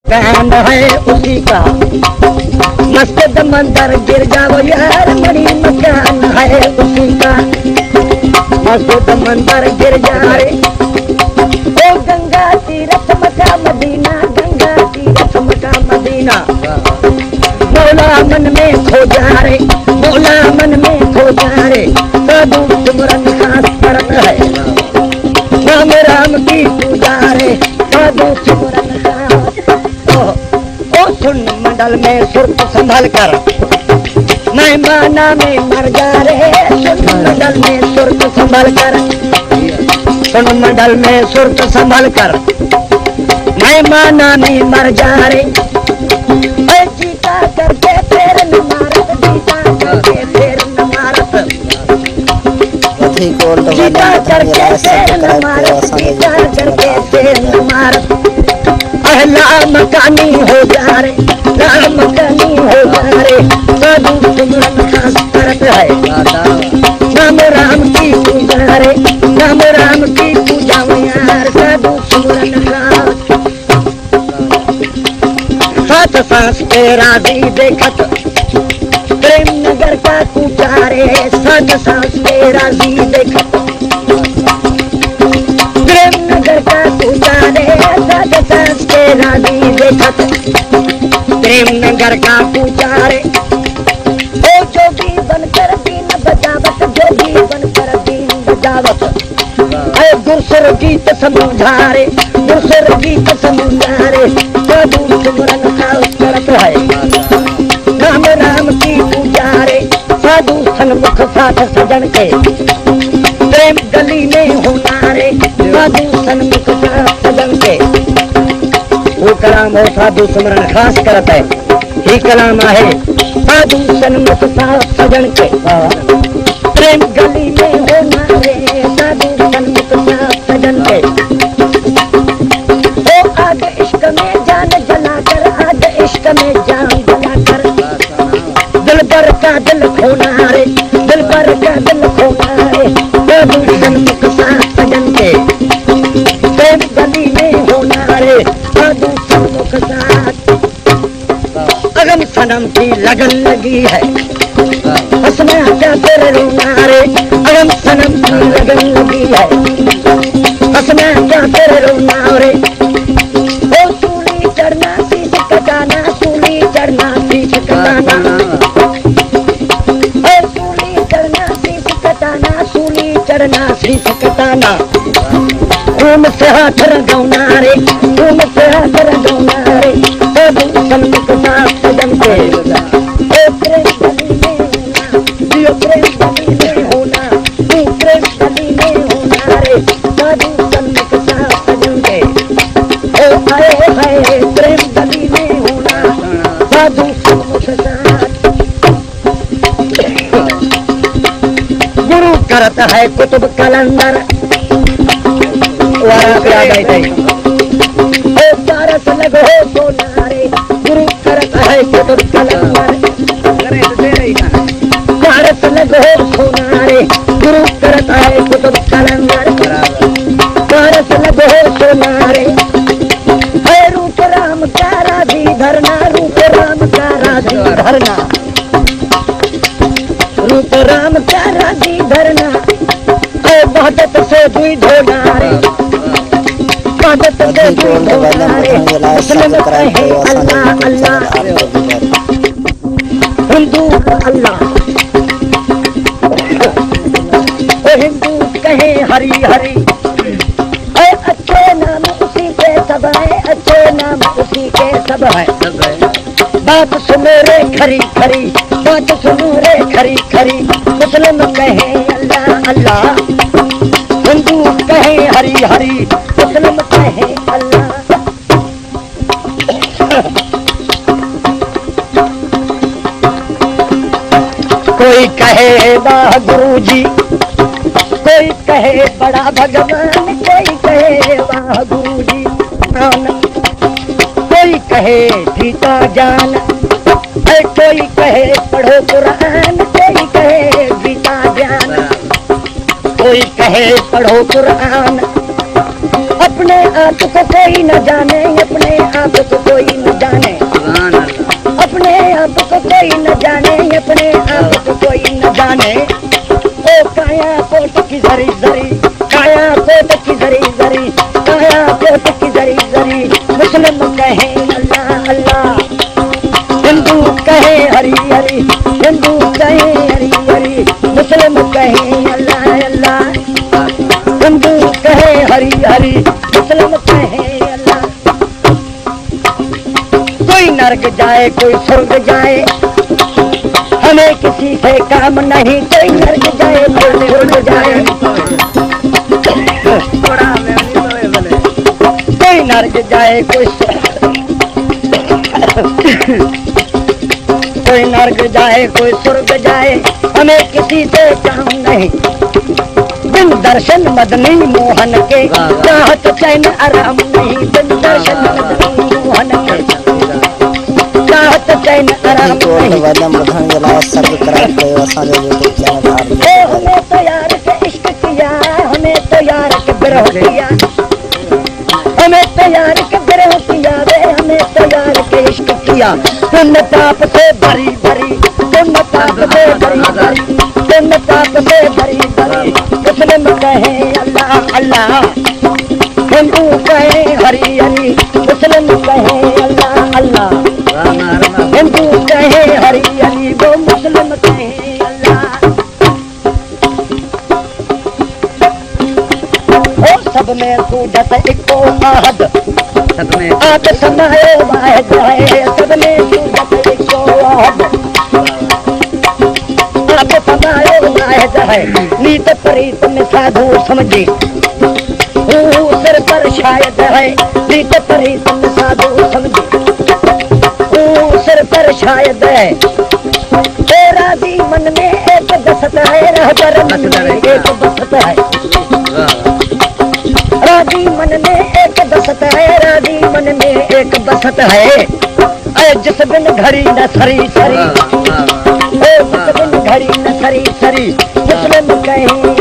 कान है उसी का मस्जिद मंदिर गिर जाओ यार मणि मकान है उसी का मस्जिद मंदिर गिर जाए ओ गंगा तीरथ मका मदीना गंगा तीरथ मका मदीना मौला मन में खो जा रे मौला मन में खो जा रे साधु सिमरन खास करत है राम राम की पूजा रे साधु सिमरन ओ सुन मंडल में सुर्ख संभल कर मैं माना में मर जा रे सुन मंडल में सुर्ख संभल कर सुन मंडल में सुर्ख संभल कर मैं माना में मर जा रे जीता करके फिर न मारत जीता करके फिर न मारत जीता करके फिर न मारत जीता करके फिर न मारत लाम कानी हो जा रे लाम कानी हो जा रे साधु सिमरन खास करत है नाम राम की पूजा रे नाम राम की पूजा यार साधु सिमरन खास सात सांस तेरा दी देखत प्रेम नगर का पूजा रे सात सांस तेरा दी देखत प्रेम नगर का पूजा रे सात सांस तेरा दी देखत प्रेम नगर का पूजा रे ओ जोगी बनकर दीन बजावत जोगी बनकर दीन बजावत ऐ गुरसुर गीत समझा रे गुरसुर गीत समझा रे साधु सिमरन खास करत है नाम राम की पूजा रे साधु सन्मुख साथ सजन के प्रेम गली में होना रे साधु सन्मुख साथ सजन के वो कलाम हो साधु सिमरन खास करत है ही कलाम है साधु सन्मुख साथ सजन के प्रेम गली में होना रे साधु सन्मुख साथ सजन के ओ आग इश्क में जान जलाकर आग इश्क में जान जलाकर दिल पर का दिल खोना रे दिल पर का दिल खोना रे साधु सन्मुख साथ सजन के प्रेम गली में होना रे साधु सन्मुख साथ अगम सनम की लगन लगी है हंसना क्या तेरे रोना रे अगम सनम की लगन लगी है हंसना क्या तेरे रोना रे ओ सूली चढ़ना शीश कटाना सूली चढ़ना शीश कटाना ओ सूली चढ़ना शीश कटाना सूली चढ़ना शीश कटाना खून से हाथ रगौना रे खून से हाथ रगौना रे साधु सन्मुख साथ सजन के ओ प्रेम गली में होना जियो प्रेम गली में होना तू प्रेम गली में होना रे साधु सन्मुख साथ सजन के ओ हाय हाय प्रेम गली में होना साधु सन्मुख साथ गुरु करत है कुतुब कलंदर पारस लगो सोना रे गुरु करत है कुतुब कलंदर पारस लगो सोना रे गुरु करत है कुतुब कलंदर पारस लगो सोना रे है रूप राम का राधी धरना रूप राम का राधी धरना रूप राम का राधी धरना बहुतत से दुई ढोना रे बहुतत से दुई ढोना रे मुस्लिम कहे अल्लाह अल्लाह हिंदू अल्लाह ओ हिंदू कहे हरी हरी ऐ अच्छे नाम उसी के सब है अच्छे नाम उसी के सब है बात सुनो रे खरी खरी बात सुनो रे खरी खरी मुस्लिम कहे अल्लाह अल्लाह हिंदू कहे हरी हरी मुस्लिम कहे अल्लाह कोई कहे वाह गुरु जी कोई कहे बड़ा भगवान कोई कहे वाह गुरु जी कोई कहे गीता जान कोई कहे पढ़ो कुरान कोई कहे गीता ज्ञान कोई कहे पढ़ो कुरान अपने आप को कोई न जाने अपने आप को कोई जाने ओ काया कोट की जरी जरी, काया कोट की जरी जरी, काया कोट की जरी जरी। मुस्लिम कहे अल्लाह अल्लाह, हिंदू कहे हरी हरी, हिंदू कहे हरी हरी, मुस्लिम कहे अल्लाह अल्लाह, हिंदू कहे हरी हरी, मुस्लिम कहे अल्लाह। कोई नरक जाए कोई स्वर्ग जाए, हमें किसी से काम नहीं। कोई नरक जाए कोई स्वर्ग जाए, कोई नरक जाए कोई कोई नरक जाए कोई स्वर्ग जाए, हमें किसी से काम नहीं। बिन दर्शन मदनी मोहन के चाहत चैन आराम नहीं। बिन दर्शन मदनी मोहन के चाहत चैन आराम नहीं। हमें तो यार के इश्क किया, हमें तो यार के बिरह किया, हमें तो यार के बिरह किया रे, हमें तो यार के इश्क किया। पुण्य पाप से भरी भरी, पुण्य पाप से भरी भरी, पुण्य पाप से भरी भरी। मुस्लिम कहे अल्लाह अल्लाह, हिंदू कहे हरी हरी, मुस्लिम कहे अल्लाह अल्लाह, हिंदू कहे हरी हरी, वो मुस्लिम कहे अल्लाह। ओ सब में सूझत इको आहद, सब में आप समायो वाहिद है। सब में सूझत इको आहद, आप समायो वाहिद है। नीत प्रीत में साधु समझी, सिर पर शायद है। नीत प्रीत में साधु समझी, सिर पर शायद है। तेरा दी मन में एक बसत है, रहबर मन में एक बसत है। राजी मन में एक बसत है, राजी मन में एक बसत है। जिस बिन घड़ी न सरी सरी, जिस बिन घड़ी न सरी सरी। मुस्लिम कहीं